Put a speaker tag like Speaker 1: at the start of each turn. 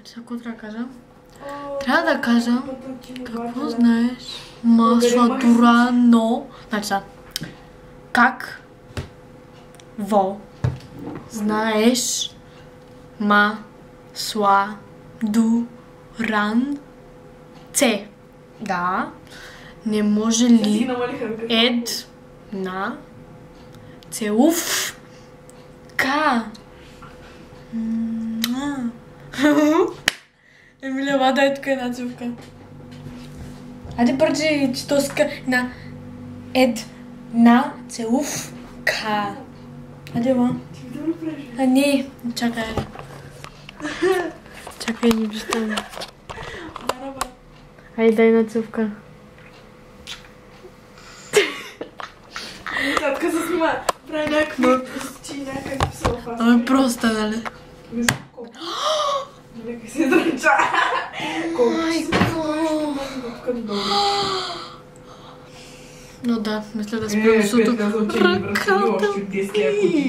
Speaker 1: Сега какво трябва да кажа? Трябва да кажа какво знаеш масладурано. Значи са. Как во знаеш масладуранце? Да. Не може ли ед на целув ка? Емилия, дай тук една цевка. Айде прочи читоска на ед на целув ка. Айде, ма. А не, чакай. Чакай, не виждам. Айде, дай една цевка.
Speaker 2: Татка се снима. Прави някакви пустичи, някакви псофа.
Speaker 1: Ама просто, нали?
Speaker 2: Нека се дръча. Майко!
Speaker 1: Но да, мисля да спрем, защото ръката ми.